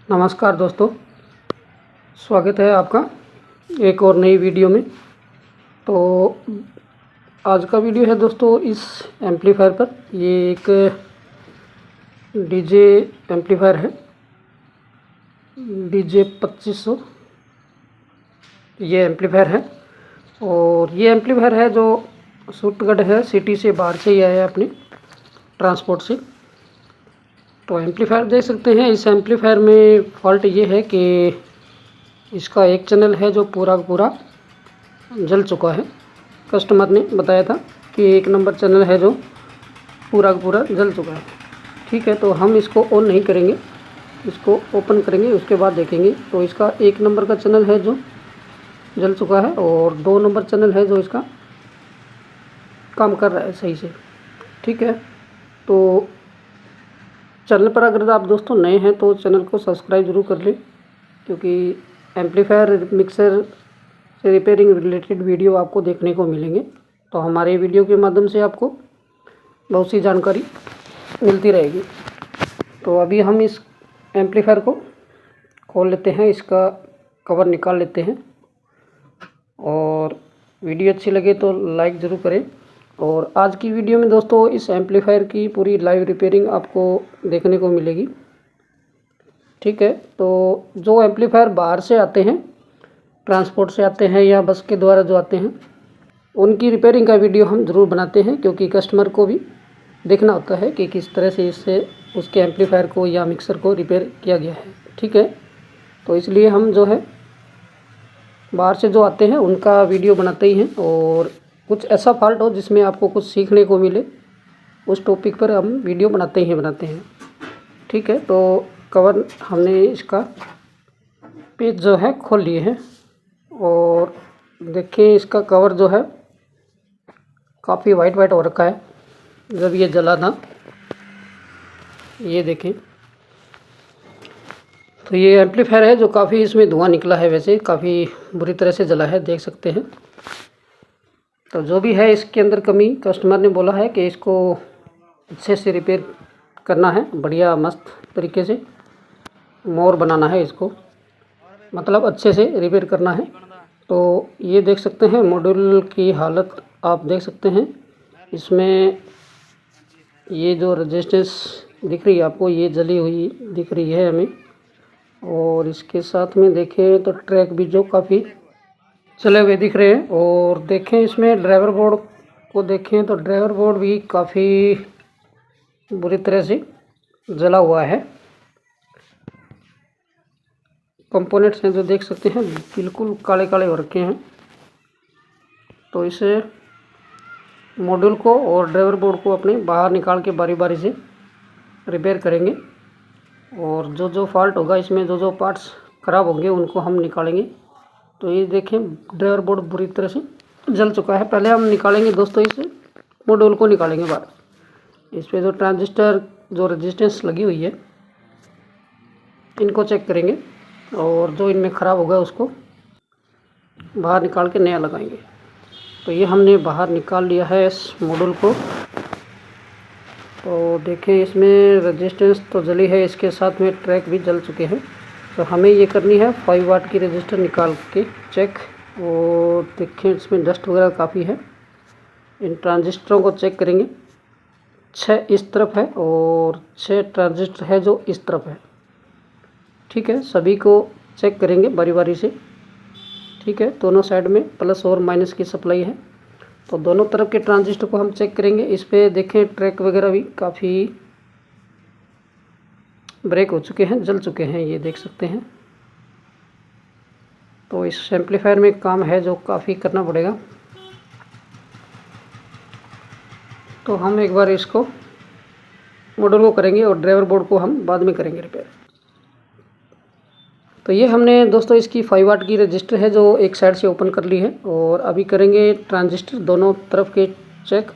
नमस्कार दोस्तों, स्वागत है आपका एक और नई वीडियो में। तो आज का वीडियो है दोस्तों इस एम्पलीफायर पर। ये एक डीजे एम्पलीफायर है, डीजे 2500 ये एम्पलीफायर है। और ये एम्पलीफायर है जो सूटगढ़ है, सिटी से बाहर से ही आया है अपने ट्रांसपोर्ट से। तो एम्पलीफायर देख सकते हैं। इस एम्पलीफायर में फॉल्ट ये है कि इसका एक चैनल है जो पूरा का पूरा जल चुका है। कस्टमर ने बताया था कि एक नंबर चैनल है जो पूरा का पूरा जल चुका है। ठीक है, तो हम इसको ऑन नहीं करेंगे, इसको ओपन करेंगे, उसके बाद देखेंगे। तो इसका एक नंबर का चैनल है जो जल चुका है और 2 नंबर चैनल है जो इसका काम कर रहा है सही से। ठीक है, तो चैनल पर अगर आप दोस्तों नए हैं तो चैनल को सब्सक्राइब ज़रूर कर लें, क्योंकि एम्पलीफायर मिक्सर से रिपेयरिंग रिलेटेड वीडियो आपको देखने को मिलेंगे। तो हमारे वीडियो के माध्यम से आपको बहुत सी जानकारी मिलती रहेगी। तो अभी हम इस एम्पलीफायर को खोल लेते हैं, इसका कवर निकाल लेते हैं। और वीडियो अच्छी लगे तो लाइक ज़रूर करें। और आज की वीडियो में दोस्तों इस एम्पलीफायर की पूरी लाइव रिपेयरिंग आपको देखने को मिलेगी। ठीक है, तो जो एम्पलीफायर बाहर से आते हैं, ट्रांसपोर्ट से आते हैं या बस के द्वारा जो आते हैं, उनकी रिपेयरिंग का वीडियो हम ज़रूर बनाते हैं, क्योंकि कस्टमर को भी देखना होता है कि किस तरह से इससे उसके एम्पलीफायर को या मिक्सर को रिपेयर किया गया है। ठीक है, तो इसलिए हम जो है बाहर से जो आते हैं उनका वीडियो बनाते ही हैं। और कुछ ऐसा फॉल्ट हो जिसमें आपको कुछ सीखने को मिले, उस टॉपिक पर हम वीडियो बनाते हैं। ठीक है, तो कवर हमने इसका पेज जो है खोल लिए हैं और देखिए इसका कवर जो है काफ़ी वाइट हो रखा है जब ये जला था। ये देखें, तो ये एम्पलीफायर है जो काफ़ी इसमें धुआं निकला है, वैसे काफ़ी बुरी तरह से जला है, देख सकते हैं। तो जो भी है इसके अंदर कमी, कस्टमर ने बोला है कि इसको अच्छे से रिपेयर करना है, बढ़िया मस्त तरीके से मोर बनाना है इसको, मतलब अच्छे से रिपेयर करना है। तो ये देख सकते हैं मॉड्यूल की हालत, आप देख सकते हैं। इसमें ये जो रेजिस्टेंस दिख रही है आपको, ये जली हुई दिख रही है हमें। और इसके साथ में देखें तो ट्रैक भी जो काफ़ी चले हुए दिख रहे हैं। और देखें इसमें ड्राइवर बोर्ड को देखें तो ड्राइवर बोर्ड भी काफ़ी बुरी तरह से जला हुआ है। कंपोनेंट्स हैं जो देख सकते हैं बिल्कुल काले काले हो रखे हैं। तो इसे मॉड्यूल को और ड्राइवर बोर्ड को अपने बाहर निकाल के बारी बारी से रिपेयर करेंगे। और जो जो फॉल्ट होगा इसमें, जो जो पार्ट्स ख़राब होंगे उनको हम निकालेंगे। तो ये देखें ड्राइवर बोर्ड बुरी तरह से जल चुका है। पहले हम निकालेंगे दोस्तों इस मॉड्यूल को निकालेंगे बाहर। इस पर जो ट्रांजिस्टर जो रेजिस्टेंस लगी हुई है इनको चेक करेंगे और जो इनमें ख़राब होगा उसको बाहर निकाल के नया लगाएंगे। तो ये हमने बाहर निकाल लिया है इस मॉड्यूल को। तो देखें इसमें रेजिस्टेंस तो जली है, इसके साथ में ट्रैक भी जल चुके हैं। तो हमें ये करनी है 5 वाट की रेजिस्टर निकाल के चेक। और देखें इसमें डस्ट वगैरह काफ़ी है। इन ट्रांजिस्टरों को चेक करेंगे। 6 इस तरफ है और 6 ट्रांजिस्टर है जो इस तरफ है। ठीक है, सभी को चेक करेंगे बारी बारी से। ठीक है, दोनों साइड में प्लस और माइनस की सप्लाई है, तो दोनों तरफ के ट्रांजिस्टर को हम चेक करेंगे। इस पर देखें ट्रैक वगैरह भी काफ़ी ब्रेक हो चुके हैं, जल चुके हैं, ये देख सकते हैं। तो इस एम्पलीफायर में काम है जो काफ़ी करना पड़ेगा। तो हम एक बार इसको मॉड्यूल को करेंगे और ड्राइवर बोर्ड को हम बाद में करेंगे रिपेयर। तो ये हमने दोस्तों इसकी 5 वाट की रजिस्टर है जो एक साइड से ओपन कर ली है। और अभी करेंगे ट्रांजिस्टर दोनों तरफ के चेक।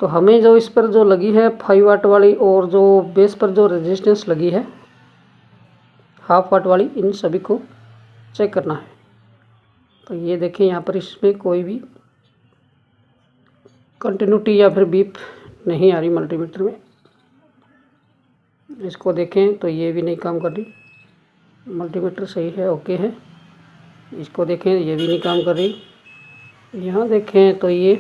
तो हमें जो इस पर जो लगी है 5 वाट वाली और जो बेस पर जो रेजिस्टेंस लगी है हाफ वाट वाली, इन सभी को चेक करना है। तो ये देखें यहाँ पर इसमें कोई भी कंटिन्यूटी या फिर बीप नहीं आ रही मल्टीमीटर में। इसको देखें तो ये भी नहीं काम कर रही। मल्टीमीटर सही है, ओके है। इसको देखें, ये भी नहीं काम कर रही। यहाँ देखें तो ये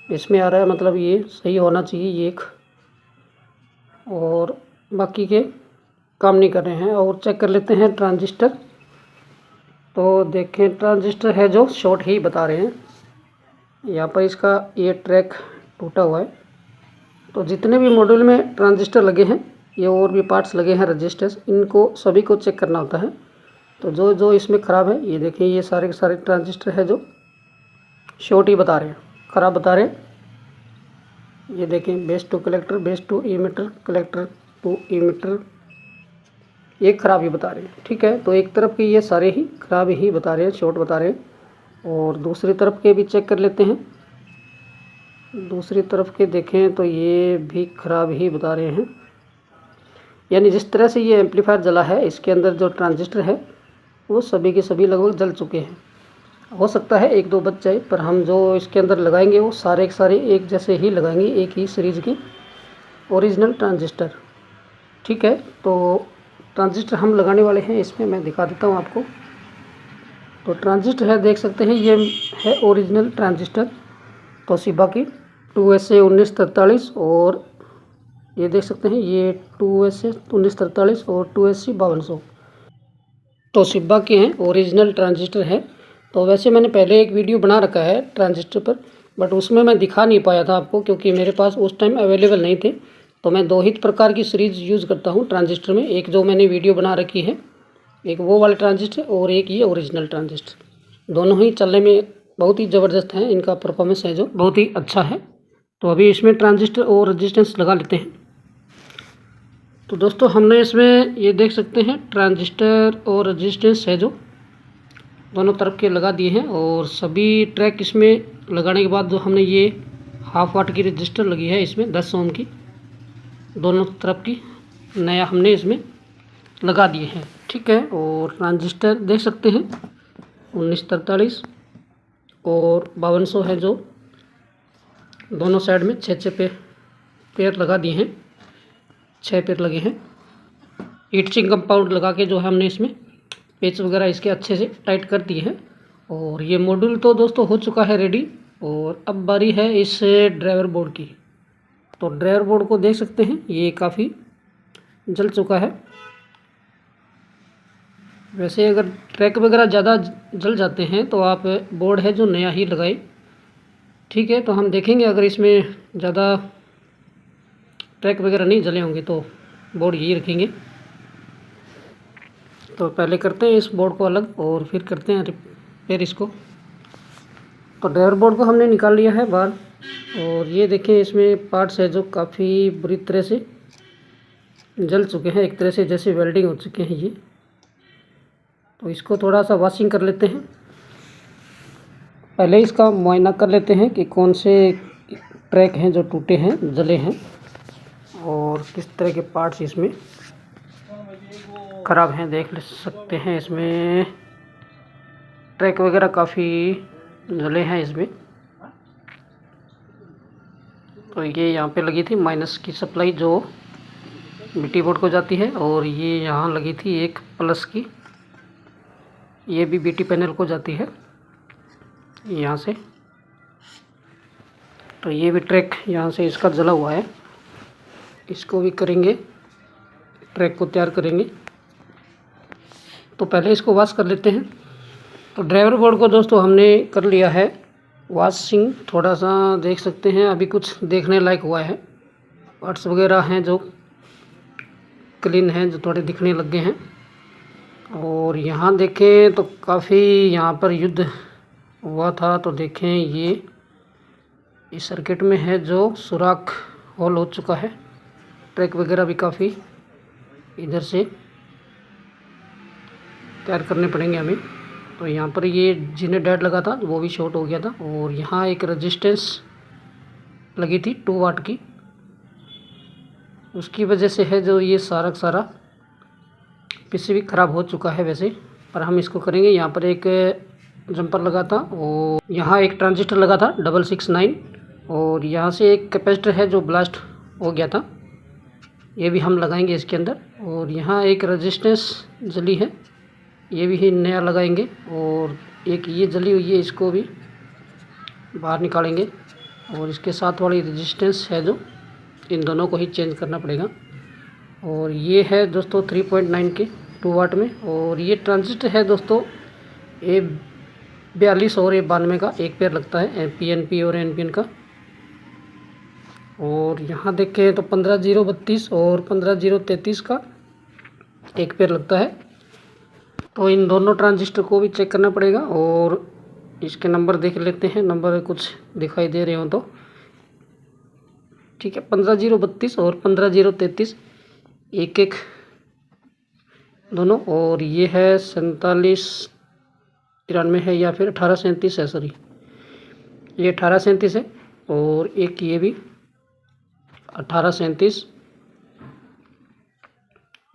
इसमें आ रहा है, मतलब ये सही होना चाहिए ये एक, और बाकी के काम नहीं कर रहे हैं। और चेक कर लेते हैं ट्रांजिस्टर। तो देखें ट्रांजिस्टर है जो शॉर्ट ही बता रहे हैं। यहाँ पर इसका ये ट्रैक टूटा हुआ है। तो जितने भी मॉड्यूल में ट्रांजिस्टर लगे हैं, ये और भी पार्ट्स लगे हैं रजिस्टर्स, इनको सभी को चेक करना होता है। तो जो जो इसमें ख़राब है, ये देखिए ये सारे के सारे ट्रांजिस्टर है जो शॉर्ट ही बता रहे हैं, ख़राब बता रहे हैं। ये देखें base to collector, base to emitter, collector to emitter, ये ख़राब ही बता रहे हैं। ठीक है, तो एक तरफ के ये सारे ही ख़राब ही बता रहे हैं, शॉर्ट बता रहे हैं। और दूसरी तरफ के भी चेक कर लेते हैं। दूसरी तरफ के देखें तो ये भी ख़राब ही बता रहे हैं। यानी जिस तरह से ये एम्पलीफायर जला है, इसके अंदर जो ट्रांजिस्टर है वो सभी के सभी लगभग जल चुके हैं। हो सकता है एक दो बच जाए, पर हम जो इसके अंदर लगाएंगे वो सारे के सारे एक जैसे ही लगाएंगे, एक ही सीरीज़ के ओरिजिनल ट्रांजिस्टर। ठीक है, तो ट्रांजिस्टर हम लगाने वाले हैं इसमें, मैं दिखा देता हूँ आपको। तो ट्रांजिस्टर है, देख सकते हैं ये है ओरिजिनल ट्रांजिस्टर तोशिबा की 2SA 1943, और ये देख सकते हैं ये 2SA 1943 और 2SC 5200 तोशिबा के हैं, ओरिजिनल ट्रांजिस्टर है। तो वैसे मैंने पहले एक वीडियो बना रखा है ट्रांजिस्टर पर, बट उसमें मैं दिखा नहीं पाया था आपको, क्योंकि मेरे पास उस टाइम अवेलेबल नहीं थे। तो मैं दो ही प्रकार की सीरीज़ यूज़ करता हूँ ट्रांजिस्टर में, एक जो मैंने वीडियो बना रखी है, एक वो वाला ट्रांजिस्टर, और एक ये ओरिजिनल ट्रांजिस्टर। दोनों ही चलने में बहुत ही ज़बरदस्त है, इनका परफॉर्मेंस है जो बहुत ही अच्छा है। तो अभी इसमें ट्रांजिस्टर और रेजिस्टेंस लगा लेते हैं। तो दोस्तों हमने इसमें ये देख सकते हैं ट्रांजिस्टर और रेजिस्टेंस है जो दोनों तरफ के लगा दिए हैं। और सभी ट्रैक इसमें लगाने के बाद जो हमने ये 1/2 वाट की रजिस्टर लगी है इसमें 10 ओम की, दोनों तरफ की नया हमने इसमें लगा दिए हैं। ठीक है, और ट्रांजिस्टर देख सकते हैं 1943 और 5200 है जो दोनों साइड में 6-6 पेयर लगा दिए हैं, 6 पेयर लगे हैं। हीट सिंक कंपाउंड लगा के जो है हमने इसमें पेच वगैरह इसके अच्छे से टाइट कर दिए हैं। और ये मॉड्यूल तो दोस्तों हो चुका है रेडी, और अब बारी है इस ड्राइवर बोर्ड की। तो ड्राइवर बोर्ड को देख सकते हैं ये काफ़ी जल चुका है। वैसे अगर ट्रैक वगैरह ज़्यादा जल जाते हैं तो आप बोर्ड है जो नया ही लगाएं। ठीक है, तो हम देखेंगे अगर इसमें ज़्यादा ट्रैक वगैरह नहीं जले होंगे तो बोर्ड यही रखेंगे। तो पहले करते हैं इस बोर्ड को अलग और फिर करते हैं रिपेयर इसको। तो ड्राइवर बोर्ड को हमने निकाल लिया है बाहर, और ये देखें इसमें पार्ट्स है जो काफ़ी बुरी तरह से जल चुके हैं, एक तरह से जैसे वेल्डिंग हो चुके हैं ये। तो इसको थोड़ा सा वॉशिंग कर लेते हैं। पहले इसका मुआयना कर लेते हैं कि कौन से ट्रैक हैं जो टूटे हैं, जले हैं, और किस तरह के पार्ट्स इसमें ख़राब हैं। देख सकते हैं इसमें ट्रैक वगैरह काफ़ी जले हैं इसमें। तो ये यहाँ पे लगी थी माइनस की सप्लाई जो बीटी बोर्ड को जाती है, और ये यहाँ लगी थी एक प्लस की, ये भी बीटी पैनल को जाती है यहाँ से। तो ये भी ट्रैक यहाँ से इसका जला हुआ है, इसको भी करेंगे, ट्रैक को तैयार करेंगे। तो पहले इसको वॉश कर लेते हैं। तो ड्राइवर बोर्ड को दोस्तों हमने कर लिया है वॉशिंग, थोड़ा सा देख सकते हैं अभी कुछ देखने लायक हुआ है। पार्ट्स वगैरह हैं जो क्लीन हैं, जो थोड़े दिखने लग गए हैं। और यहाँ देखें तो काफ़ी यहाँ पर युद्ध हुआ था। तो देखें ये इस सर्किट में है जो सुराख होल हो चुका है, ट्रैक वगैरह भी काफ़ी इधर से तैयार करने पड़ेंगे हमें। तो यहाँ पर ये जिन्हें डेड लगा था वो भी शॉर्ट हो गया था, और यहाँ एक रेजिस्टेंस लगी थी 2 वाट की, उसकी वजह से है जो ये सारा सारा पीसीबी ख़राब हो चुका है वैसे। पर हम इसको करेंगे। यहाँ पर एक जंपर लगा था, और यहाँ एक ट्रांजिस्टर लगा था 669, और यहाँ से एक कैपेसिटर है जो ब्लास्ट हो गया था। ये भी हम लगाएंगे इसके अंदर। और यहाँ एक रेजिस्टेंस जली है, ये भी नया लगाएंगे। और एक ये जली हुई है, इसको भी बाहर निकालेंगे। और इसके साथ वाली रेजिस्टेंस है जो, इन दोनों को ही चेंज करना पड़ेगा। और ये है दोस्तों 3.9 के 2 वाट में। और ये ट्रांजिस्टर है दोस्तों A42 और A92 का एक पेयर लगता है, PNP और NPN का। और यहाँ देखें तो 15032 और 15033 का एक पेयर लगता है। तो इन दोनों ट्रांजिस्टर को भी चेक करना पड़ेगा। और इसके नंबर देख लेते हैं, नंबर कुछ दिखाई दे रहे हो तो ठीक है। 15032 और 15033 एक एक दोनों। और ये है 4793 है या फिर 1837 है, सॉरी ये 1837 है। और एक ये भी 1837,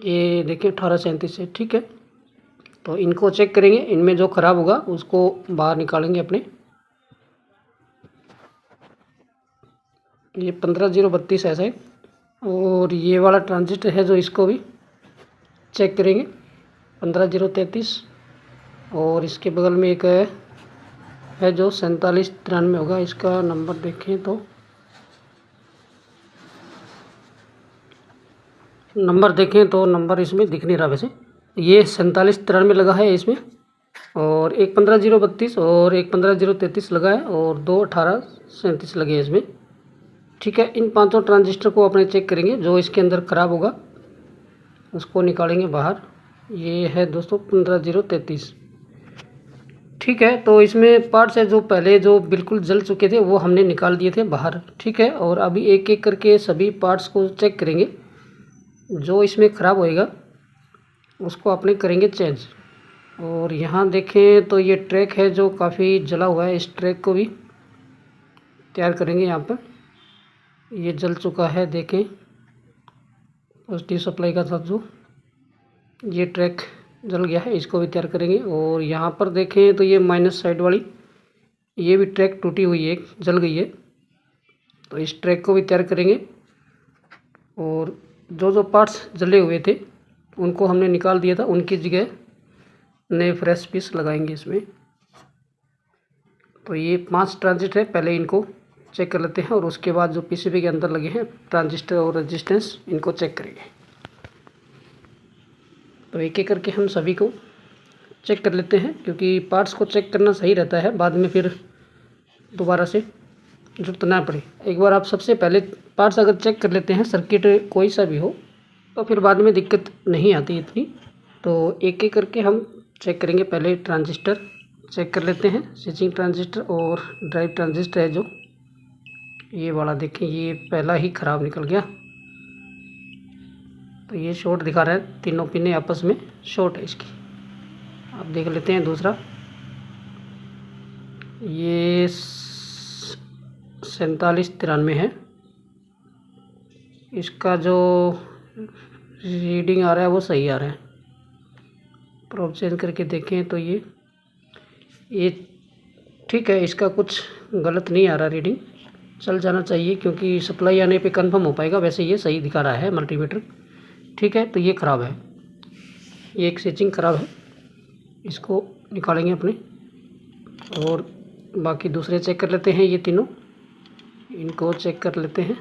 ये देखिए 1837 है, ठीक है। तो इनको चेक करेंगे, इनमें जो ख़राब होगा उसको बाहर निकालेंगे अपने। ये 15032 ऐसा है। और ये वाला ट्रांजिस्टर है जो, इसको भी चेक करेंगे 15033। और इसके बगल में एक है जो 4793 होगा, इसका नंबर देखें तो नंबर इसमें दिख नहीं रहा वैसे। ये 4793 लगा है इसमें। और एक 15032 और एक 15033 लगा है। और 2 1837 लगे हैं इसमें, ठीक है। इन पांचों ट्रांजिस्टर को अपने चेक करेंगे, जो इसके अंदर ख़राब होगा उसको निकालेंगे बाहर। ये है दोस्तों 15033, ठीक है। तो इसमें पार्ट्स है जो पहले जो बिल्कुल जल चुके थे वो हमने निकाल दिए थे बाहर, ठीक है। और अभी एक एक करके सभी पार्ट्स को चेक करेंगे, जो इसमें ख़राब होएगा उसको अपने करेंगे चेंज। और यहाँ देखें तो ये ट्रैक है जो काफ़ी जला हुआ है, इस ट्रैक को भी तैयार करेंगे। यहाँ पर ये जल चुका है, देखें पॉजिटिव सप्लाई का साथ जो ये ट्रैक जल गया है, इसको भी तैयार करेंगे। और यहाँ पर देखें तो ये माइनस साइड वाली ये भी ट्रैक टूटी हुई है, जल गई है, तो इस ट्रैक को भी तैयार करेंगे। और जो जो पार्ट्स जले हुए थे उनको हमने निकाल दिया था, उनकी जगह नए फ्रेश पीस लगाएंगे इसमें। तो ये 5 ट्रांजिस्टर है, पहले इनको चेक कर लेते हैं। और उसके बाद जो पीसीबी के अंदर लगे हैं ट्रांजिस्टर और रेजिस्टेंस, इनको चेक करेंगे। तो एक एक करके हम सभी को चेक कर लेते हैं, क्योंकि पार्ट्स को चेक करना सही रहता है, बाद में फिर दोबारा से जरूरत ना पड़े। एक बार आप सबसे पहले पार्ट्स अगर चेक कर लेते हैं, सर्किट कोई सा भी हो, तो फिर बाद में दिक्कत नहीं आती इतनी। तो एक एक करके हम चेक करेंगे। पहले ट्रांजिस्टर चेक कर लेते हैं, स्विचिंग ट्रांजिस्टर और ड्राइव ट्रांजिस्टर है जो, ये वाला देखें ये पहला ही ख़राब निकल गया। तो ये शॉर्ट दिखा रहा है, तीनों पिने आपस में शॉर्ट है इसकी। आप देख लेते हैं दूसरा, ये 4793 है, इसका जो रीडिंग आ रहा है वो सही आ रहा है। प्रोब चेंज करके देखें तो ये ठीक है, इसका कुछ गलत नहीं आ रहा, रीडिंग चल जाना चाहिए, क्योंकि सप्लाई आने पे कंफर्म हो पाएगा। वैसे ये सही दिखा रहा है मल्टीमीटर, ठीक है। तो ये ख़राब है, ये एक स्विचिंग ख़राब है, इसको निकालेंगे अपने। और बाकी दूसरे चेक कर लेते हैं, ये तीनों इनको चेक कर लेते हैं।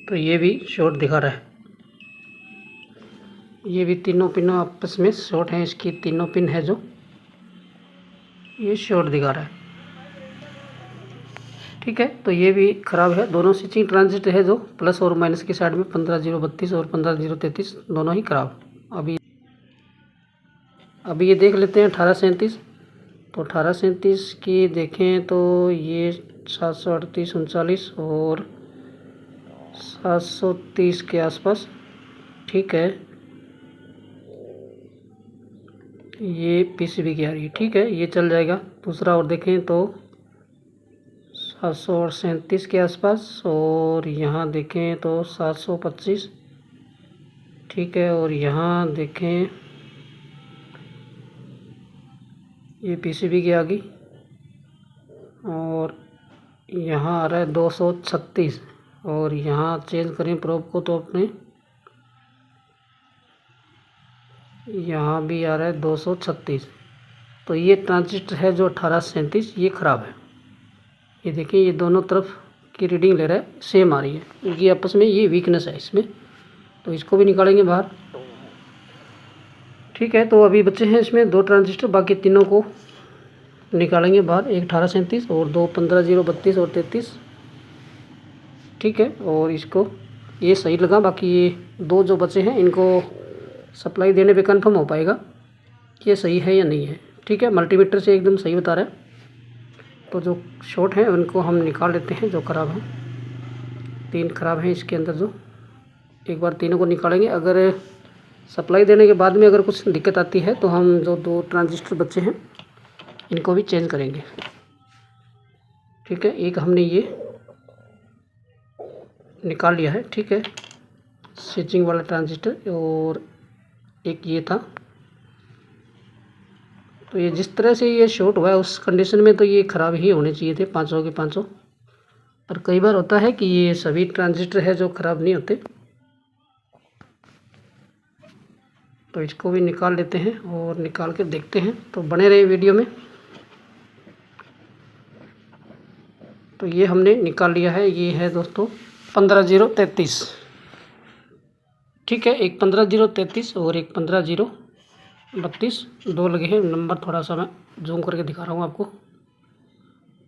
तो ये भी शॉर्ट दिखा रहा है, ये भी तीनों पिनों आपस में शॉर्ट हैं, इसकी तीनों पिन है जो, ये शॉर्ट दिखा रहा है, ठीक है। तो ये भी ख़राब है। दोनों स्विचिंग ट्रांजिस्टर है जो प्लस और माइनस की साइड में 15032 और 15033 दोनों ही ख़राब। अभी ये देख लेते हैं 1837। तो 1837 की देखें तो ये 738 39 और 730 के आसपास, ठीक है। ये पीसीबी की आ रही है, ठीक है, ये चल जाएगा। दूसरा और देखें तो 737 के आसपास। और यहाँ देखें तो 725, ठीक है। और यहाँ देखें ये पीसीबी की आ गई, और यहाँ आ रहा है 236। और यहाँ चेंज करें प्रोब को तो अपने यहाँ भी आ रहा है 236। तो ये ट्रांजिस्टर है जो 1837, ये ख़राब है। ये देखिए, ये दोनों तरफ की रीडिंग ले रहा है, सेम आ रही है। ये आपस में ये वीकनेस है इसमें, तो इसको भी निकालेंगे बाहर। ठीक है, तो अभी बचे हैं इसमें 2 ट्रांजिस्टर, बाकी तीनों को निकालेंगे बाहर। एक 1837 और 2 15-0-32 और 33। ठीक है, और इसको ये सही लगा, बाकी ये 2 जो बचे हैं इनको सप्लाई देने पे कंफर्म हो पाएगा कि ये सही है या नहीं है। ठीक है, मल्टीमीटर से एकदम सही बता रहा है। तो जो शॉर्ट हैं उनको हम निकाल लेते हैं, जो ख़राब हैं। 3 ख़राब हैं इसके अंदर, जो एक बार तीनों को निकालेंगे। अगर सप्लाई देने के बाद में अगर कुछ दिक्कत आती है तो हम जो 2 ट्रांजिस्टर बचे हैं इनको भी चेंज करेंगे। ठीक है, एक हमने ये निकाल लिया है। ठीक है, स्विचिंग वाला ट्रांजिस्टर, और एक ये था। तो ये जिस तरह से ये शॉर्ट हुआ है उस कंडीशन में तो ये ख़राब ही होने चाहिए थे, 500 के 500। पर कई बार होता है कि ये सभी ट्रांजिस्टर है जो ख़राब नहीं होते। तो इसको भी निकाल लेते हैं और निकाल के देखते हैं, तो बने रहे वीडियो में। तो ये हमने निकाल लिया है, ये है दोस्तों 15033। ठीक है, एक 15033 और एक 15032, 2 लगे हैं नंबर। थोड़ा सा मैं जूम करके दिखा रहा हूँ आपको।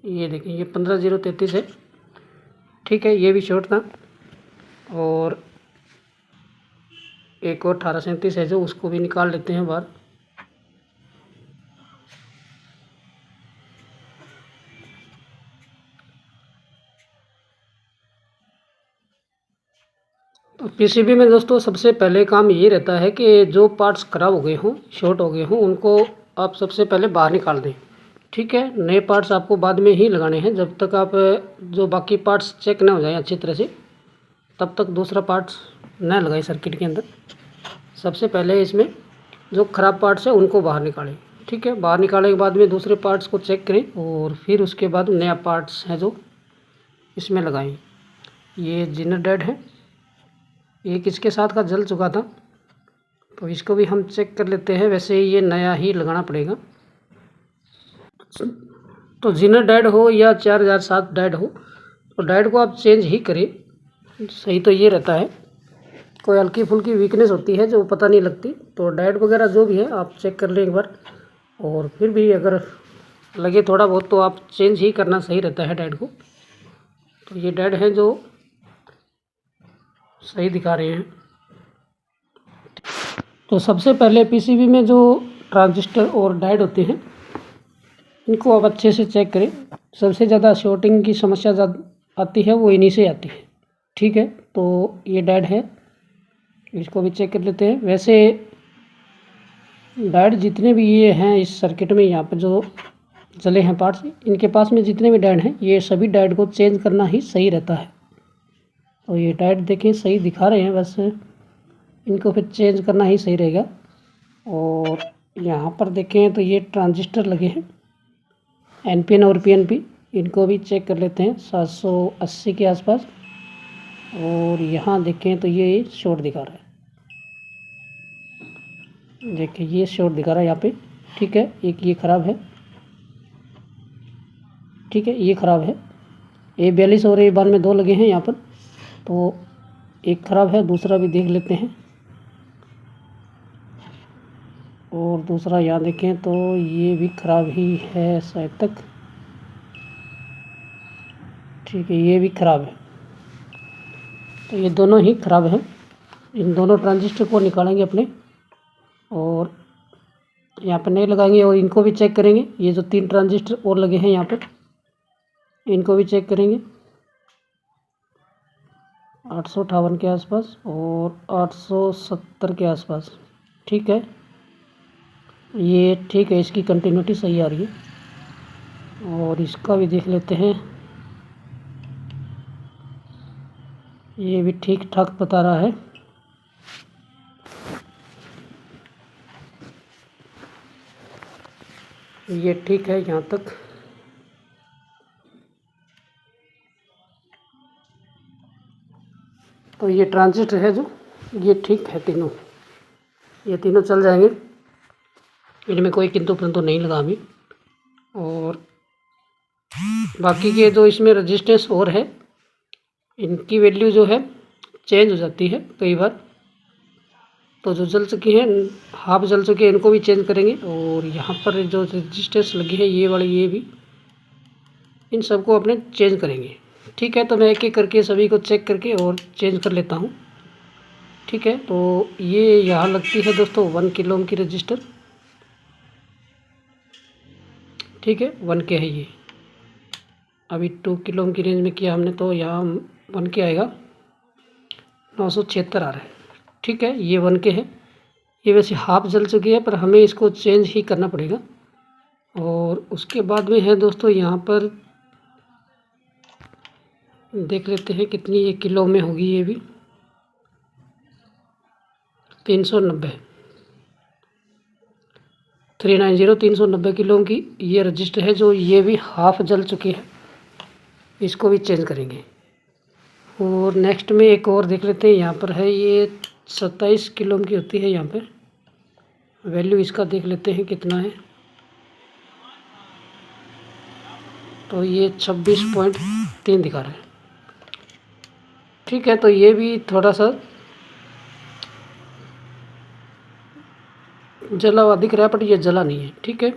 ये देखिए, ये 15033 है। ठीक है, ये भी शॉर्ट था। और एक और 1837 है जो, उसको भी निकाल लेते हैं बाहर। तो पीसीबी में दोस्तों सबसे पहले काम ये रहता है कि जो पार्ट्स ख़राब हो गए हों, शॉर्ट हो गए हों, उनको आप सबसे पहले बाहर निकाल दें। ठीक है, नए पार्ट्स आपको बाद में ही लगाने हैं। जब तक आप जो बाकी पार्ट्स चेक ना हो जाएं अच्छी तरह से, तब तक दूसरा पार्ट्स न लगाएं सर्किट के अंदर। सबसे पहले इसमें जो ख़राब पार्ट्स हैं उनको बाहर निकालें। ठीक है, बाहर निकालने के बाद में दूसरे पार्ट्स को चेक करें और फिर उसके बाद नया पार्ट्स है जो इसमें लगाएं। ये जिनर डेड है, एक इसके साथ का जल चुका था, तो इसको भी हम चेक कर लेते हैं। वैसे ये नया ही लगाना पड़ेगा। तो जिनर डेड हो या 4007 डेड हो, तो डेड को आप चेंज ही करें, सही तो ये रहता है। कोई हल्की फुल्की वीकनेस होती है जो पता नहीं लगती, तो डेड वगैरह जो भी है आप चेक कर लें एक बार। और फिर भी अगर लगे थोड़ा बहुत तो आप चेंज ही करना सही रहता है डेड को। तो ये डेड है जो सही दिखा रहे हैं। तो सबसे पहले पीसीबी में जो ट्रांजिस्टर और डायोड होते हैं इनको आप अच्छे से चेक करें। सबसे ज़्यादा शॉर्टिंग की समस्या आती है वो इन्हीं से आती है। ठीक है, तो ये डायोड है, इसको भी चेक कर लेते हैं। वैसे डायोड जितने भी ये हैं इस सर्किट में, यहाँ पर जो जले हैं पार्ट्स, इनके पास में जितने भी डायोड हैं ये सभी डायोड को चेंज करना ही सही रहता है। तो ये डायोड देखें सही दिखा रहे हैं, बस इनको फिर चेंज करना ही सही रहेगा। और यहाँ पर देखें तो ये ट्रांजिस्टर लगे हैं एनपीएन और पीएनपी, इनको भी चेक कर लेते हैं 780 के आसपास। और यहाँ देखें तो ये शॉर्ट दिखा रहा है, देखिए ये शॉर्ट दिखा रहा है यहाँ पे। ठीक है, एक ये ख़राब है। ठीक है, ये ख़राब है। A42 और A92 2 लगे हैं यहाँ पर, तो एक ख़राब है, दूसरा भी देख लेते हैं। और दूसरा यहाँ देखें तो ये भी ख़राब ही है शायद तक। ठीक है, ये भी ख़राब है। तो ये दोनों ही ख़राब हैं। इन दोनों ट्रांजिस्टर को निकालेंगे अपने और यहाँ पर नए लगाएंगे और इनको भी चेक करेंगे। ये जो 3 ट्रांजिस्टर और लगे हैं यहाँ पर, इनको भी चेक करेंगे 858 के आसपास और 870 के आसपास। ठीक है, ये ठीक है, इसकी कंटिन्यूटी सही आ रही है। और इसका भी देख लेते हैं, ये भी ठीक ठाक बता रहा है। ये ठीक है यहाँ तक। तो ये ट्रांजिस्टर है जो ये ठीक है, तीनों ये तीनों चल जाएंगे, इनमें कोई किंतु परंतु नहीं लगा अभी। और बाकी के जो इसमें रजिस्टेंस और है इनकी वैल्यू जो है चेंज हो जाती है कई बार। तो जो जल चुकी हैं, हाफ जल चुके हैं, इनको भी चेंज करेंगे। और यहाँ पर जो रजिस्टेंस लगी है ये वाली, ये भी, इन सबको अपने चेंज करेंगे। ठीक है, तो मैं एक एक करके सभी को चेक करके और चेंज कर लेता हूँ। ठीक है, तो ये यहाँ लगती है दोस्तों 1 किलो ओम की रजिस्टर। ठीक है, 1 के है ये। अभी 2 किलो ओम की रेंज में किया हमने, तो यहाँ 1 के आएगा, 976 आ रहा है। ठीक है, ये 1 के है। ये वैसे हाफ जल चुकी है पर हमें इसको चेंज ही करना पड़ेगा। और उसके बाद में है दोस्तों, यहाँ पर देख लेते हैं कितनी ये किलो में होगी। ये भी 390 390 किलो की ये रजिस्टर है, जो ये भी हाफ जल चुकी है, इसको भी चेंज करेंगे। और नेक्स्ट में एक और देख लेते हैं, यहाँ पर है ये 27 किलो की होती है। यहाँ पर वैल्यू इसका देख लेते हैं कितना है, तो ये 26.3 दिखा रहा है। ठीक है, तो ये भी थोड़ा सा जला हुआ दिख रहा है, बट ये जला नहीं है। ठीक है,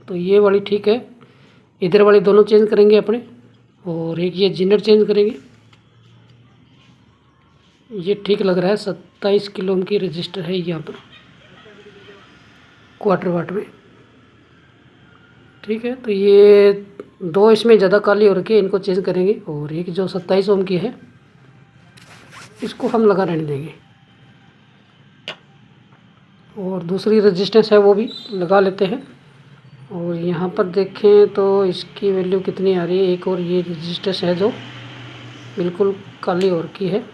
तो ये वाली ठीक है, इधर वाली दोनों चेंज करेंगे अपने। और एक ये जिनर चेंज करेंगे, ये ठीक लग रहा है। 27 किलो ओम की रजिस्टर है यहाँ पर क्वार्टर वाट में। ठीक है, तो ये दो इसमें ज़्यादा काली हो रखी है, इनको चेंज करेंगे। और एक जो 27 ओम की है इसको हम लगा रहने देंगे। और दूसरी रजिस्टेंस है वो भी लगा लेते हैं। और यहाँ पर देखें तो इसकी वैल्यू कितनी आ रही है। एक और ये रजिस्टेंस है जो बिल्कुल काली हो रखी है,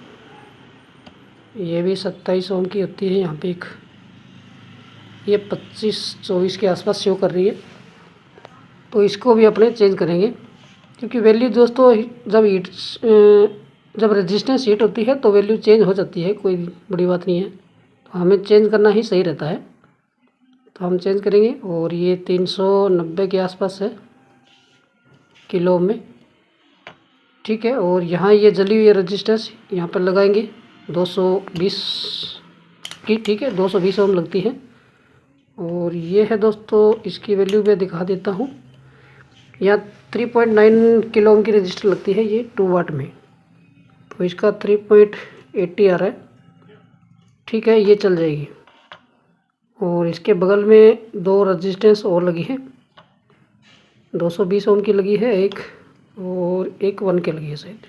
ये भी 27 ओम की होती है। यहाँ पे एक ये 25-24 के आसपास शो कर रही है, तो इसको भी अपने चेंज करेंगे। क्योंकि वैल्यू दोस्तों जब रेजिस्टेंस हीट होती है तो वैल्यू चेंज हो जाती है, कोई बड़ी बात नहीं है। तो हमें चेंज करना ही सही रहता है, तो हम चेंज करेंगे। और ये 390 के आसपास है किलो में। ठीक है, और यहाँ ये जली हुई रेजिस्टेंस यहाँ पर लगाएंगे 220 की। ठीक है, 220 ओम लगती है। और ये है दोस्तों, इसकी वैल्यू मैं दिखा देता हूँ। यहाँ 3.9 किलो ओम की रजिस्टर लगती है ये 2 वाट में, तो इसका 3.80 आ रहा है। ठीक है, ये चल जाएगी। और इसके बगल में दो रजिस्टेंस और लगी है, 220 ओम की लगी है एक, और एक 1 के लगी है शायद।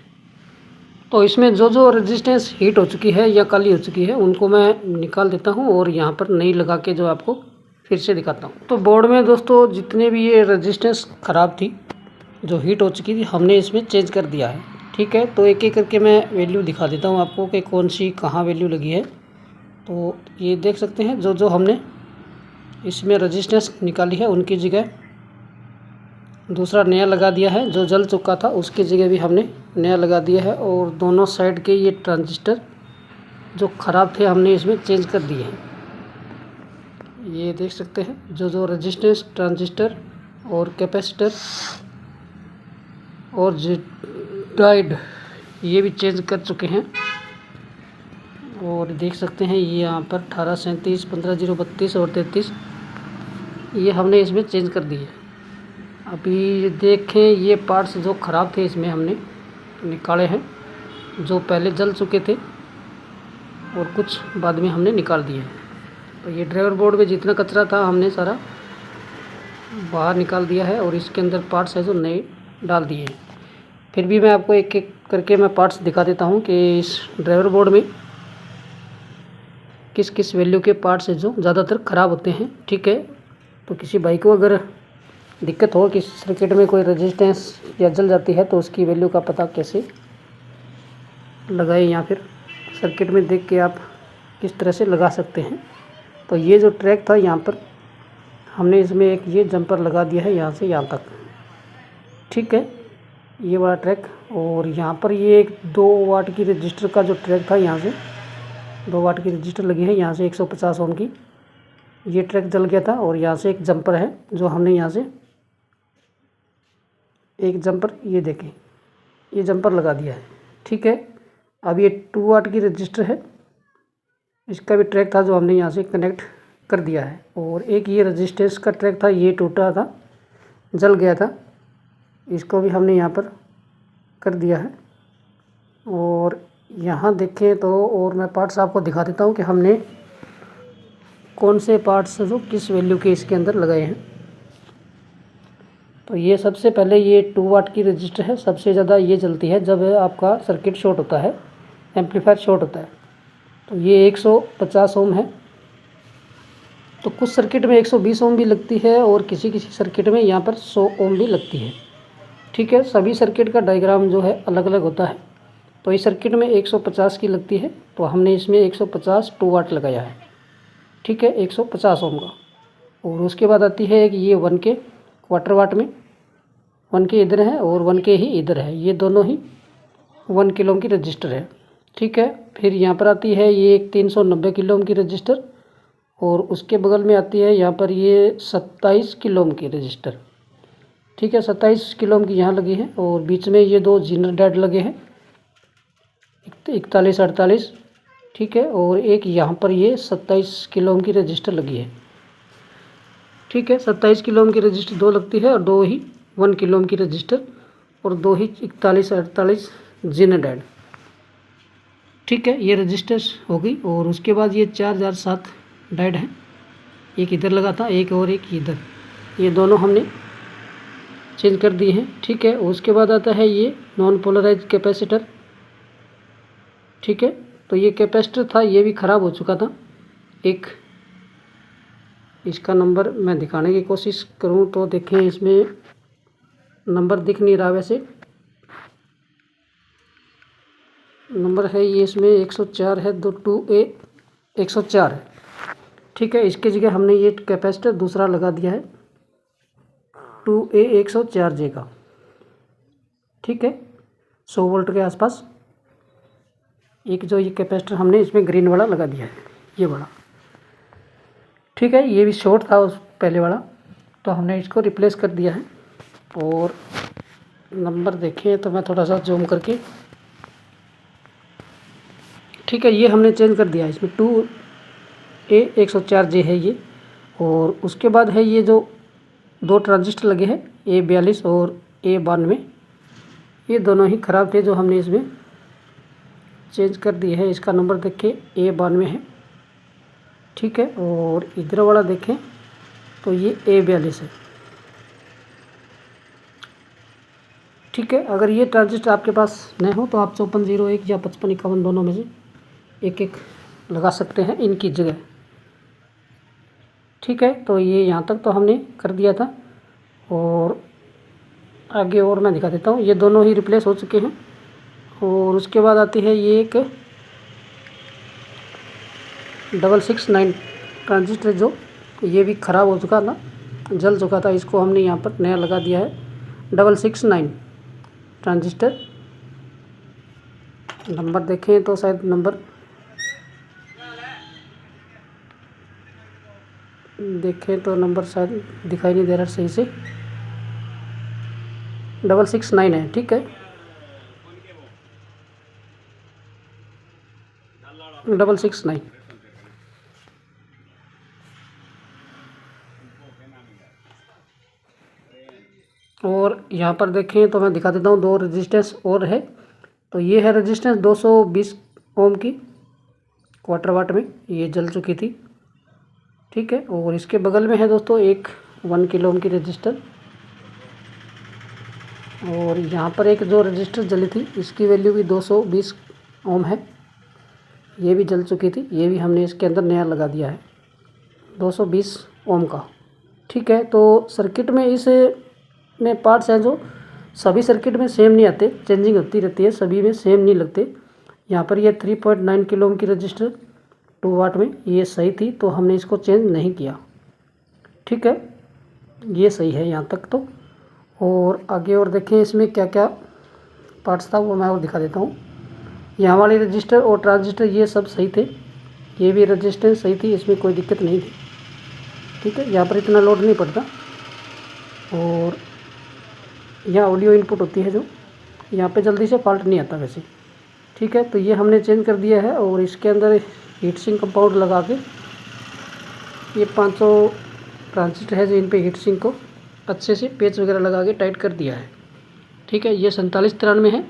तो इसमें जो जो रेजिस्टेंस हीट हो चुकी है या काली हो चुकी है उनको मैं निकाल देता हूँ और यहाँ पर नई लगा के जो आपको फिर से दिखाता हूँ। तो बोर्ड में दोस्तों जितने भी ये रेजिस्टेंस ख़राब थी, जो हीट हो चुकी थी, हमने इसमें चेंज कर दिया है। ठीक है, तो एक एक करके मैं वैल्यू दिखा देता हूँ आपको कि कौन सी कहाँ वैल्यू लगी है। तो ये देख सकते हैं, जो जो हमने इसमें रेजिस्टेंस निकाली है उनकी जगह दूसरा नया लगा दिया है। जो जल चुका था उसकी जगह भी हमने नया लगा दिया है। और दोनों साइड के ये ट्रांजिस्टर जो ख़राब थे हमने इसमें चेंज कर दिए हैं। ये देख सकते हैं, जो जो रेजिस्टेंस, ट्रांजिस्टर और कैपेसिटर और डायोड ये भी चेंज कर चुके हैं। और देख सकते हैं ये यहाँ पर 1837, 15032 और 33 ये हमने इसमें चेंज कर दिए। अभी देखें, ये पार्ट्स जो ख़राब थे इसमें हमने निकाले हैं, जो पहले जल चुके थे और कुछ बाद में हमने निकाल दिए हैं। तो ये ड्राइवर बोर्ड में जितना कचरा था हमने सारा बाहर निकाल दिया है और इसके अंदर पार्ट्स है जो नए डाल दिए हैं। फिर भी मैं आपको एक एक करके मैं पार्ट्स दिखा देता हूँ कि इस ड्राइवर बोर्ड में किस किस वैल्यू के पार्ट्स है जो ज़्यादातर ख़राब होते हैं। ठीक है, तो किसी भाई को अगर दिक्कत हो कि सर्किट में कोई रेजिस्टेंस या जल जाती है तो उसकी वैल्यू का पता कैसे लगाएं, या फिर सर्किट में देख के आप किस तरह से लगा सकते हैं। तो ये जो ट्रैक था यहाँ पर हमने इसमें एक ये जंपर लगा दिया है यहाँ से यहाँ तक। ठीक है, ये वाला ट्रैक। और यहाँ पर ये एक 2 वाट की रजिस्टर का जो ट्रैक था, यहाँ से 2 वाट की रजिस्टर लगी है, यहाँ से 150 ओम की, ये ट्रैक जल गया था। और यहाँ से एक जंपर है जो हमने यहाँ से एक जंपर, ये देखें, ये जंपर लगा दिया है। ठीक है, अब ये 2 वाट की रजिस्टर है, इसका भी ट्रैक था जो हमने यहाँ से कनेक्ट कर दिया है। और एक ये रजिस्टेंस का ट्रैक था, ये टूटा था, जल गया था, इसको भी हमने यहाँ पर कर दिया है। और यहाँ देखें तो, और मैं पार्ट्स आपको दिखा देता हूँ कि हमने कौन से पार्ट्स जो किस वैल्यू के इसके अंदर लगाए हैं। तो ये सबसे पहले ये 2 वाट की रजिस्टर है, सबसे ज़्यादा ये जलती है जब आपका सर्किट शॉर्ट होता है, एम्पलीफायर शॉर्ट होता है। तो ये 150 ओम है। तो कुछ सर्किट में 120 ओम भी लगती है और किसी किसी सर्किट में यहाँ पर 100 ओम भी लगती है। ठीक है, सभी सर्किट का डायग्राम जो है अलग अलग होता है। तो इस सर्किट में 150 की लगती है, तो हमने इसमें 150 2 वाट लगाया है। ठीक है, 150 ओम का। और उसके बाद आती है कि ये 1 के क्वार्टर वाट में, 1 के इधर है और 1 के ही इधर है, ये दोनों ही 1 किलो ओम की रजिस्टर है। ठीक है, फिर यहाँ पर आती है ये एक 390 किलो ओम की रजिस्टर, और उसके बगल में आती है यहाँ पर ये 27 किलो ओम की रजिस्टर। ठीक है, 27 किलो ओम की यहाँ लगी है, और बीच में ये 2 जीनर डैड लगे हैं, 41 48। ठीक है, और एक यहाँ पर ये 27 किलो ओम की रजिस्टर लगी है। ठीक है, 27 किलो ओम की रजिस्टर 2 लगती है, और 2 ही 1 किलो ओम की रजिस्टर, और 2 ही 41 48 जीनर डैड। ठीक है, ये रजिस्टर्स हो गई। और उसके बाद ये 4007 डैड है, एक इधर लगा था, एक और एक इधर, ये दोनों हमने चेंज कर दिए हैं। ठीक है, उसके बाद आता है ये नॉन पोलराइज कैपेसिटर। ठीक है, तो ये कैपेसिटर था, ये भी ख़राब हो चुका था। एक इसका नंबर मैं दिखाने की कोशिश करूं तो देखें, इसमें नंबर दिख नहीं रहा, वैसे नंबर है ये इसमें 104 है, 2A 104 है। ठीक है, इसके जगह हमने ये कैपेसिटर दूसरा लगा दिया है 2A 104J का। ठीक है, 100 वोल्ट के आसपास एक जो ये कैपेसिटर हमने इसमें ग्रीन वाला लगा दिया है, ये वाला। ठीक है, ये भी शॉर्ट था उस पहले वाला, तो हमने इसको रिप्लेस कर दिया है। और नंबर देखें तो मैं थोड़ा सा जूम करके, ठीक है, ये हमने चेंज कर दिया है, इसमें 2A 104J है ये। और उसके बाद है ये जो 2 ट्रांजिस्टर लगे हैं, A42 और A92, ये दोनों ही ख़राब थे, जो हमने इसमें चेंज कर दिए है। इसका नंबर देखें A92 है। ठीक है, और इधर वाला देखें तो ये A42 है। ठीक है, अगर ये ट्रांजिस्टर आपके पास नहीं हो तो आप 5401 या 5551 दोनों में से एक एक लगा सकते हैं इनकी जगह। ठीक है, तो ये यहाँ तक तो हमने कर दिया था, और आगे और मैं दिखा देता हूँ। ये दोनों ही रिप्लेस हो चुके हैं। और उसके बाद आती है ये एक 669 ट्रांजिस्टर, जो ये भी ख़राब हो चुका था, जल चुका था, इसको हमने यहाँ पर नया लगा दिया है 669 ट्रांजिस्टर। नंबर देखें तो शायद नंबर देखें तो नंबर शायद दिखाई नहीं दे रहा सही से, 669 है। ठीक है, 669। और यहाँ पर देखें तो मैं दिखा देता हूँ, 2 रेजिस्टेंस और है। तो ये है रेजिस्टेंस 220 ओम की, क्वार्टर वाट में, ये जल चुकी थी। ठीक है, और इसके बगल में है दोस्तों एक 1 किलो ओम की रजिस्टर। और यहाँ पर एक जो रजिस्टर जली थी, इसकी वैल्यू भी 220 ओम है, ये भी जल चुकी थी, ये भी हमने इसके अंदर नया लगा दिया है 220 ओम का। ठीक है, तो सर्किट में इस में पार्ट्स हैं जो सभी सर्किट में सेम नहीं आते, चेंजिंग होती रहती है, सभी में सेम नहीं लगते। यहाँ पर ये 3.9 किलो ओम की रजिस्टर 2 वाट में ये सही थी, तो हमने इसको चेंज नहीं किया। ठीक है, ये सही है यहाँ तक तो। और आगे और देखें इसमें क्या क्या पार्ट्स था वो मैं और दिखा देता हूँ। यहाँ वाले रजिस्टर और ट्रांजिस्टर ये सब सही थे, ये भी रजिस्टेंस सही थी, इसमें कोई दिक्कत नहीं थी। ठीक है, यहाँ पर इतना लोड नहीं पड़ता। और यहाँ ऑडियो इनपुट होती है जो, यहाँ पे जल्दी से फॉल्ट नहीं आता वैसे। ठीक है, तो ये हमने चेंज कर दिया है और इसके अंदर हीट सिंक कंपाउंड लगा के ये 500 ट्रांजिस्टर है जो इन पे हीट सिंक को अच्छे से पेच वगैरह लगा के टाइट कर दिया है। ठीक है, ये 4793 है।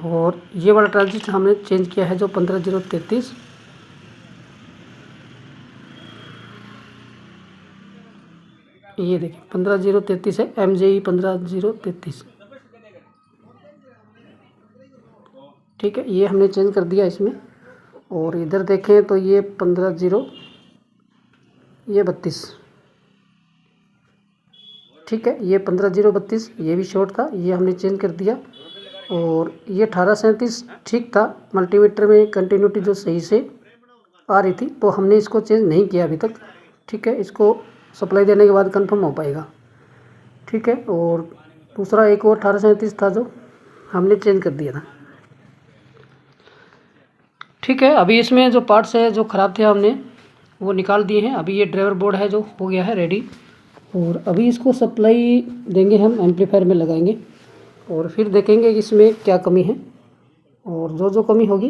और ये वाला ट्रांजिस्टर हमने चेंज किया है जो 15033, ये देखिए 15033 है, MJE 15033। ठीक है, ये हमने चेंज कर दिया इसमें। और इधर देखें तो ये 15032। ठीक है, ये 15032 ये भी शॉर्ट था, ये हमने चेंज कर दिया। और ये 1837 ठीक था, मल्टीमीटर में कंटिन्यूटी जो सही से आ रही थी, तो हमने इसको चेंज नहीं किया अभी तक। ठीक है, इसको सप्लाई देने के बाद कंफर्म हो पाएगा। ठीक है, और दूसरा एक और 1837 था जो हमने चेंज कर दिया था। ठीक है, अभी इसमें जो पार्ट्स है जो ख़राब थे हमने वो निकाल दिए हैं। अभी ये ड्राइवर बोर्ड है जो हो गया है रेडी, और अभी इसको सप्लाई देंगे हम, एम्पलीफायर में लगाएंगे और फिर देखेंगे कि इसमें क्या कमी है, और जो कमी होगी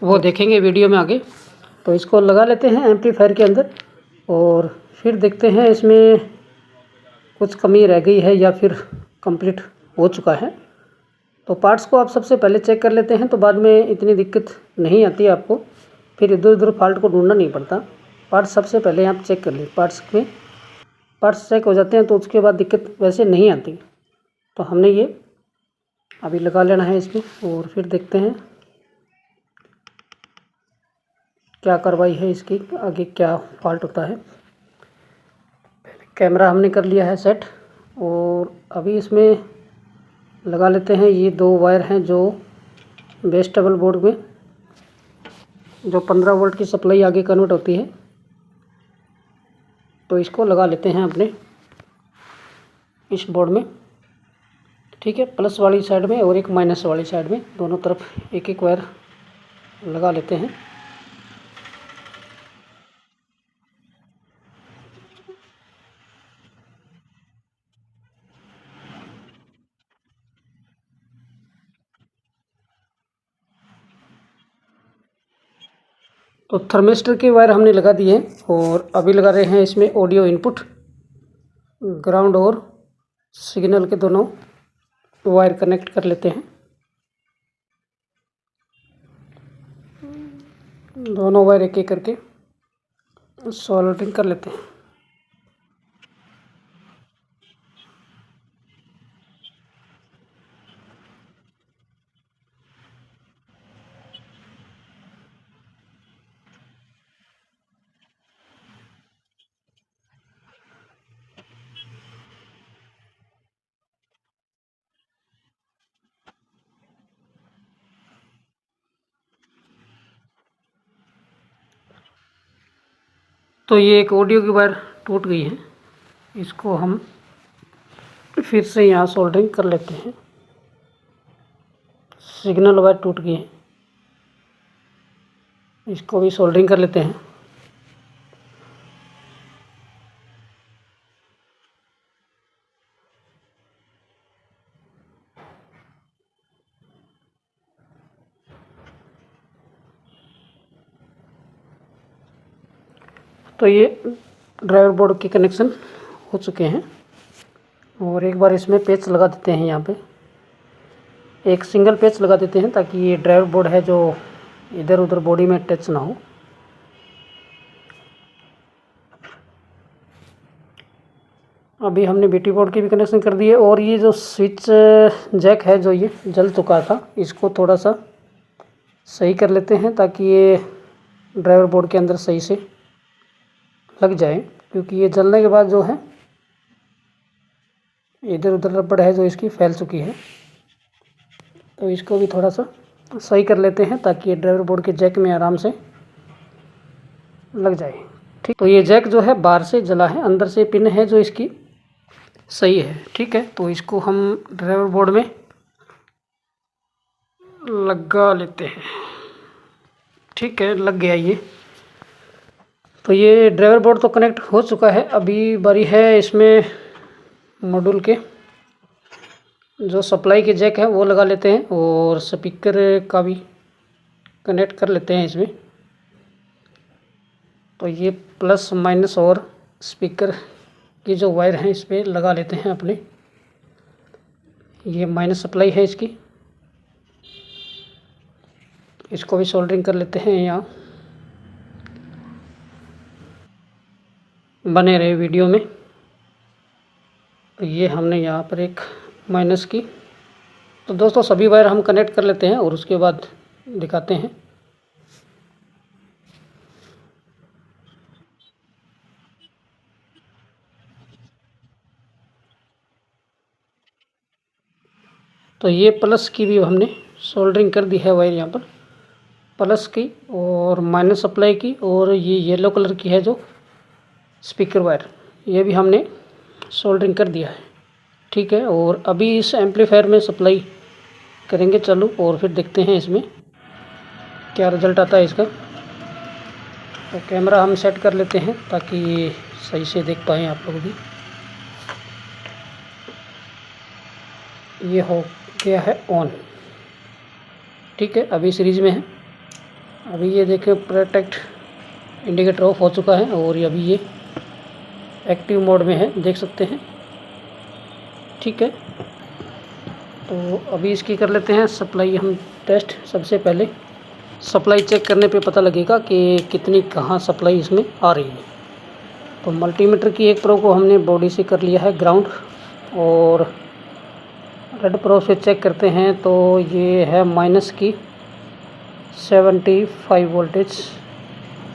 वो देखेंगे वीडियो में आगे। तो इसको लगा लेते हैं एम्पलीफायर के अंदर और फिर देखते हैं इसमें कुछ कमी रह गई है या फिर कंप्लीट हो चुका है। तो पार्ट्स को आप सबसे पहले चेक कर लेते हैं, तो बाद में इतनी दिक्कत नहीं आती है आपको, फिर इधर उधर फॉल्ट को ढूंढना नहीं पड़ता। पार्ट्स सबसे पहले आप चेक कर लें, पार्ट्स चेक हो जाते हैं तो उसके बाद दिक्कत वैसे नहीं आती। तो हमने ये अभी लगा लेना है इसमें और फिर देखते हैं क्या कार्रवाई है इसकी, आगे क्या फॉल्ट होता है। कैमरा हमने कर लिया है सेट और अभी इसमें लगा लेते हैं। ये 2 वायर हैं जो बेस टेबल बोर्ड में जो 15 वोल्ट की सप्लाई आगे कन्वर्ट होती है, तो इसको लगा लेते हैं अपने इस बोर्ड में। ठीक है, प्लस वाली साइड में और एक माइनस वाली साइड में, दोनों तरफ एक एक वायर लगा लेते हैं। तो थर्मिस्टर के वायर हमने लगा दिए और अभी लगा रहे हैं इसमें ऑडियो इनपुट, ग्राउंड और सिग्नल के दोनों वायर कनेक्ट कर लेते हैं। दोनों वायर एक एक करके सोल्डरिंग कर लेते हैं। तो ये एक ऑडियो की वायर टूट गई है, इसको हम फिर से यहाँ सोल्डरिंग कर लेते हैं। सिग्नल वायर टूट गई है, इसको भी सोल्डरिंग कर लेते हैं। तो ये ड्राइवर बोर्ड के कनेक्शन हो चुके हैं और एक बार इसमें पेच लगा देते हैं। यहाँ पे एक सिंगल पेच लगा देते हैं ताकि ये ड्राइवर बोर्ड है जो इधर उधर बॉडी में टच ना हो। अभी हमने बीटी बोर्ड की भी कनेक्शन कर दिए और ये जो स्विच जैक है जो ये जल चुका था, इसको थोड़ा सा सही कर लेते हैं ताकि ये ड्राइवर बोर्ड के अंदर सही से लग जाए, क्योंकि ये जलने के बाद जो है इधर उधर रबड़ है जो इसकी फैल चुकी है। तो इसको भी थोड़ा सा सही कर लेते हैं ताकि ये ड्राइवर बोर्ड के जैक में आराम से लग जाए। ठीक, तो ये जैक जो है बाहर से जला है, अंदर से पिन है जो इसकी सही है। ठीक है, तो इसको हम ड्राइवर बोर्ड में लगा लेते हैं। ठीक है, लग गया ये। तो ये ड्राइवर बोर्ड तो कनेक्ट हो चुका है। अभी बारी है इसमें मॉड्यूल के जो सप्लाई के जैक है वो लगा लेते हैं और स्पीकर का भी कनेक्ट कर लेते हैं इसमें। तो ये प्लस माइनस और स्पीकर की जो वायर हैं इस पर लगा लेते हैं अपने। ये माइनस सप्लाई है इसकी, इसको भी सोल्डरिंग कर लेते हैं। यहाँ बने रहे वीडियो में। तो ये हमने यहाँ पर एक माइनस की। तो दोस्तों सभी वायर हम कनेक्ट कर लेते हैं और उसके बाद दिखाते हैं। तो ये प्लस की भी हमने सोल्डरिंग कर दी है वायर यहाँ पर, प्लस की और माइनस सप्लाई की, और ये येलो कलर की है जो स्पीकर वायर, ये भी हमने सोल्डरिंग कर दिया है। ठीक है, और अभी इस एम्पलीफायर में सप्लाई करेंगे चालू और फिर देखते हैं इसमें क्या रिज़ल्ट आता है इसका। तो कैमरा हम सेट कर लेते हैं ताकि सही से देख पाएँ आप लोग भी। ये हो गया है ऑन। ठीक है, अभी सीरीज में है। अभी ये देखें प्रोटेक्ट इंडिकेटर ऑफ हो चुका है और अभी ये एक्टिव मोड में है, देख सकते हैं। ठीक है, तो अभी इसकी कर लेते हैं सप्लाई हम टेस्ट। सबसे पहले सप्लाई चेक करने पे पता लगेगा कि कितनी कहाँ सप्लाई इसमें आ रही है। तो मल्टीमीटर की एक प्रो को हमने बॉडी से कर लिया है ग्राउंड, और रेड प्रो से चेक करते हैं तो ये है माइनस की 75 वोल्टेज।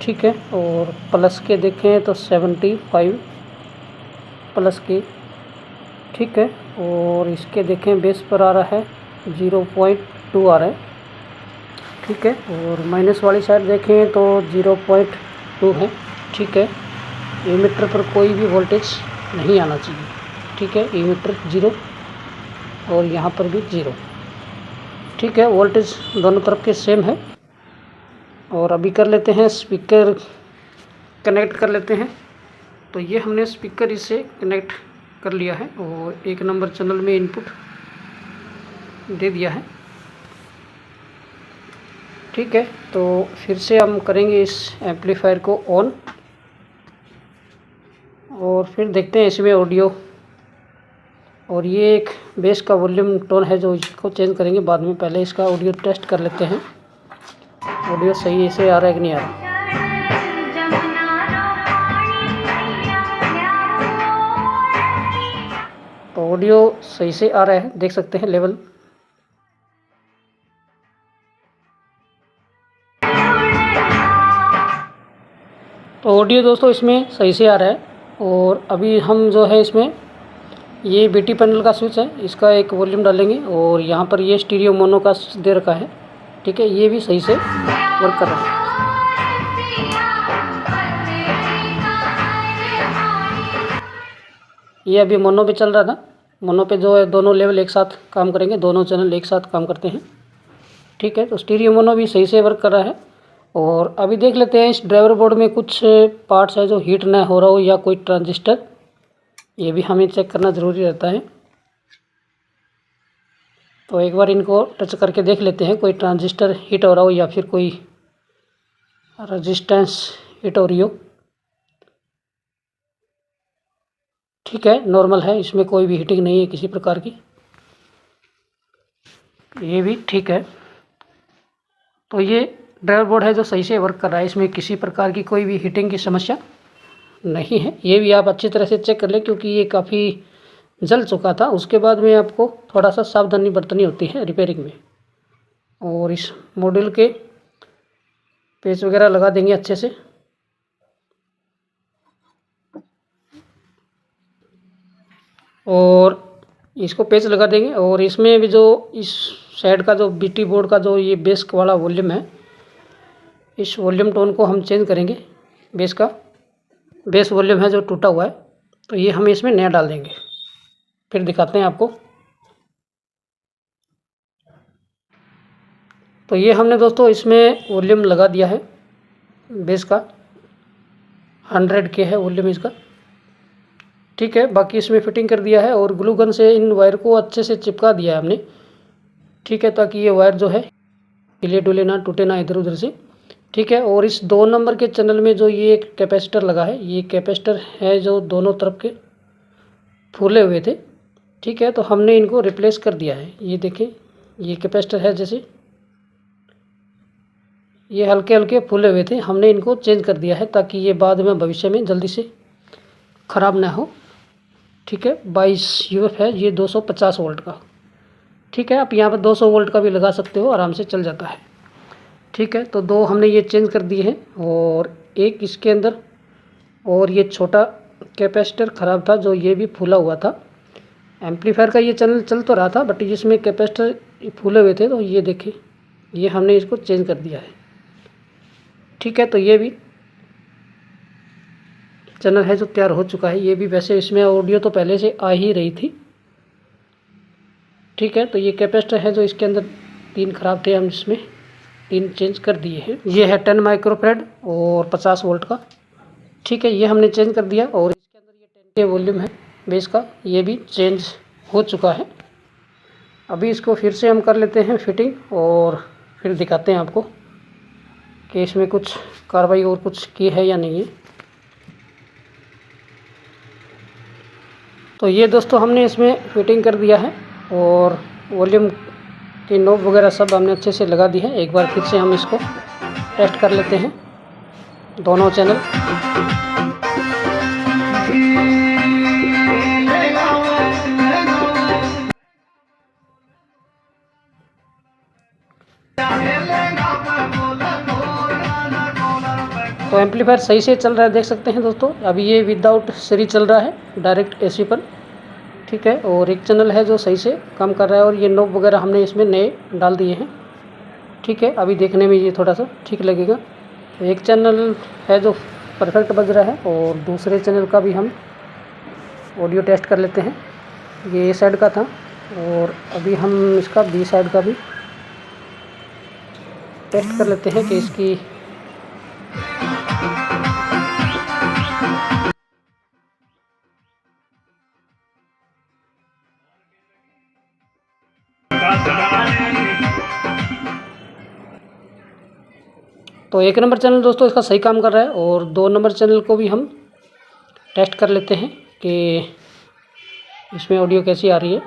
ठीक है, और प्लस के देखें तो 75 प्लस की। ठीक है, और इसके देखें बेस पर आ रहा है 0.2 आ रहा है। ठीक है, और माइनस वाली साइड देखें तो 0.2 है। ठीक है, एमीटर पर कोई भी वोल्टेज नहीं आना चाहिए। ठीक है, एमीटर 0 और यहाँ पर भी 0। ठीक है, वोल्टेज दोनों तरफ के सेम है। और अभी कर लेते हैं स्पीकर कनेक्ट कर लेते हैं। तो ये हमने स्पीकर इससे कनेक्ट कर लिया है और 1 नंबर चैनल में इनपुट दे दिया है। ठीक है, तो फिर से हम करेंगे इस एम्पलीफायर को ऑन और फिर देखते हैं इसमें ऑडियो। और ये एक बेस का वॉल्यूम टोन है जो इसको चेंज करेंगे बाद में। पहले इसका ऑडियो टेस्ट कर लेते हैं, ऑडियो सही से आ रहा है कि नहीं आ रहा। तो ऑडियो सही से आ रहा है, देख सकते हैं लेवल। तो ऑडियो दोस्तों इसमें सही से आ रहा है। और अभी हम जो है इसमें ये बीटी पैनल का स्विच है, इसका एक वॉल्यूम डालेंगे और यहाँ पर ये स्टीरियो मोनो का दे रखा है। ठीक है, ये भी सही से वर्क कर रहा है। ये अभी मोनो पे चल रहा था। मोनो पे जो है दोनों लेवल एक साथ काम करेंगे, दोनों चैनल एक साथ काम करते हैं। ठीक है, तो स्टीरियो मोनो भी सही से वर्क कर रहा है। और अभी देख लेते हैं इस ड्राइवर बोर्ड में कुछ पार्ट्स है जो हीट ना हो रहा हो या कोई ट्रांजिस्टर, ये भी हमें चेक करना ज़रूरी रहता है। तो एक बार इनको टच करके देख लेते हैं, कोई ट्रांजिस्टर हीट हो रहा हो या फिर कोई रेजिस्टेंस हीट हो रही हो। ठीक है, नॉर्मल है, इसमें कोई भी हीटिंग नहीं है किसी प्रकार की। ये भी ठीक है। तो ये ड्राइवर बोर्ड है जो सही से वर्क कर रहा है, इसमें किसी प्रकार की कोई भी हीटिंग की समस्या नहीं है। ये भी आप अच्छी तरह से चेक कर लें क्योंकि ये काफ़ी जल चुका था। उसके बाद में आपको थोड़ा सा सावधानी बरतनी होती है रिपेयरिंग में। और इस मॉड्यूल के पेच वगैरह लगा देंगे अच्छे से। और इसको पेच लगा देंगे और इसमें भी जो इस साइड का जो बीटी बोर्ड का जो ये बेस वाला वॉल्यूम है, इस वॉल्यूम टोन को हम चेंज करेंगे। बेस का बेस वॉल्यूम है जो टूटा हुआ है, तो ये हम इसमें नया डाल देंगे। फिर दिखाते हैं आपको। तो ये हमने दोस्तों इसमें वॉल्यूम लगा दिया है बेस का, 100 के है वॉल्यूम इसका, ठीक है। बाकी इसमें फिटिंग कर दिया है और ग्लू गन से इन वायर को अच्छे से चिपका दिया है हमने, ठीक है, ताकि ये वायर जो है हिले डुले ना, टूटे ना इधर उधर से, ठीक है। और इस 2 नंबर के चैनल में जो ये कैपेसिटर लगा है, ये कैपेसिटर है जो दोनों तरफ के फूले हुए थे, ठीक है। तो हमने इनको रिप्लेस कर दिया है। ये देखें, ये कैपेसिटर है जैसे ये हल्के हल्के फूले हुए थे, हमने इनको चेंज कर दिया है ताकि ये बाद में भविष्य में जल्दी से ख़राब ना हो, ठीक है। 22 UF है ये 250 वोल्ट का, ठीक है। आप यहाँ पर 200 वोल्ट का भी लगा सकते हो, आराम से चल जाता है, ठीक है। तो 2 हमने ये चेंज कर दिए हैं और एक इसके अंदर, और ये छोटा कैपेसिटर ख़राब था जो ये भी फूला हुआ था। एम्पलीफायर का ये चैनल चल तो रहा था बट जिसमें कैपेसिटर फूले हुए थे, तो ये देखिए ये हमने इसको चेंज कर दिया है, ठीक है। तो ये भी चैनल है जो तैयार हो चुका है। ये भी वैसे इसमें ऑडियो तो पहले से आ ही रही थी, ठीक है। तो ये कैपेसिटर है जो इसके अंदर 3 ख़राब थे, हम इसमें 3 चेंज कर दिए हैं। ये है 10 माइक्रोफैराड और 50 वोल्ट का, ठीक है। ये हमने चेंज कर दिया और इसके अंदर ये 10 के वॉल्यूम है बेस का, ये भी चेंज हो चुका है। अभी इसको फिर से हम कर लेते हैं फिटिंग और फिर दिखाते हैं आपको कि इसमें कुछ कार्रवाई और कुछ की है या नहीं है। तो ये दोस्तों हमने इसमें फिटिंग कर दिया है और वॉल्यूम की नॉब वगैरह सब हमने अच्छे से लगा दी है। एक बार फिर से हम इसको टेस्ट कर लेते हैं दोनों चैनल। तो एम्पलीफायर सही से चल रहा है, देख सकते हैं दोस्तों। अभी ये विदाउट सीरीज चल रहा है, डायरेक्ट AC पर, ठीक है। और एक चैनल है जो सही से काम कर रहा है और ये नॉब वगैरह हमने इसमें नए डाल दिए हैं, ठीक है। अभी देखने में ये थोड़ा सा ठीक लगेगा। एक चैनल है जो परफेक्ट बज रहा है और दूसरे चैनल का भी हम ऑडियो टेस्ट कर लेते हैं। ये A साइड का था और अभी हम इसका B साइड का भी टेस्ट कर लेते हैं कि इसकी तो 1 नंबर चैनल दोस्तों इसका सही काम कर रहा है और 2 नंबर चैनल को भी हम टेस्ट कर लेते हैं कि इसमें ऑडियो कैसी आ रही है।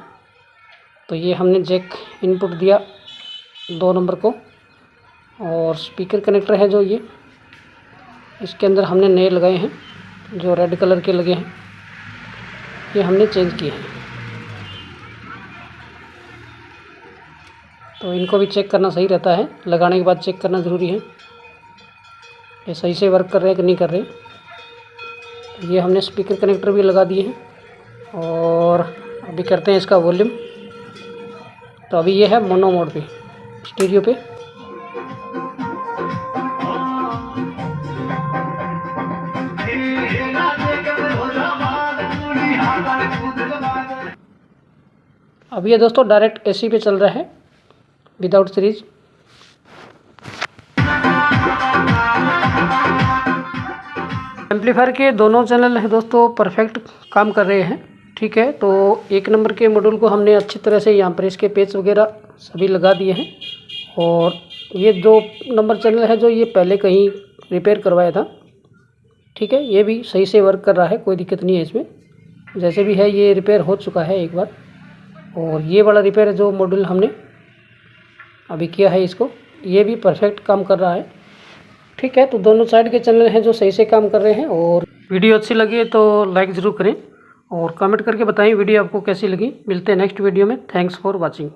तो ये हमने जैक इनपुट दिया 2 नंबर को और स्पीकर कनेक्टर है जो ये इसके अंदर हमने नए लगाए हैं, जो रेड कलर के लगे हैं, ये हमने चेंज किए हैं। तो इनको भी चेक करना सही रहता है, लगाने के बाद चेक करना ज़रूरी है ये सही से वर्क कर रहे हैं कि नहीं कर रहे। ये हमने स्पीकर कनेक्टर भी लगा दिए हैं और अभी करते हैं इसका वॉल्यूम। तो अभी ये है मोनो मोड पे, स्टीरियो पे। अब ये दोस्तों डायरेक्ट AC पे चल रहा है विदाउट सीरीज। एम्पलीफायर के दोनों चैनल है दोस्तों परफेक्ट काम कर रहे हैं, ठीक है। तो 1 नंबर के मॉड्यूल को हमने अच्छी तरह से यहाँ पर इसके पेच वगैरह सभी लगा दिए हैं और ये 2 नंबर चैनल है जो ये पहले कहीं रिपेयर करवाया था, ठीक है। ये भी सही से वर्क कर रहा है, कोई दिक्कत नहीं है इसमें। जैसे भी है ये रिपेयर हो चुका है एक बार। और ये वाला रिपेयर जो मॉड्यूल हमने अभी किया है इसको, ये भी परफेक्ट काम कर रहा है, ठीक है। तो दोनों साइड के चैनल हैं जो सही से काम कर रहे हैं। और वीडियो अच्छी लगी तो लाइक ज़रूर करें और कमेंट करके बताएं वीडियो आपको कैसी लगी। मिलते हैं नेक्स्ट वीडियो में। Thanks for watching.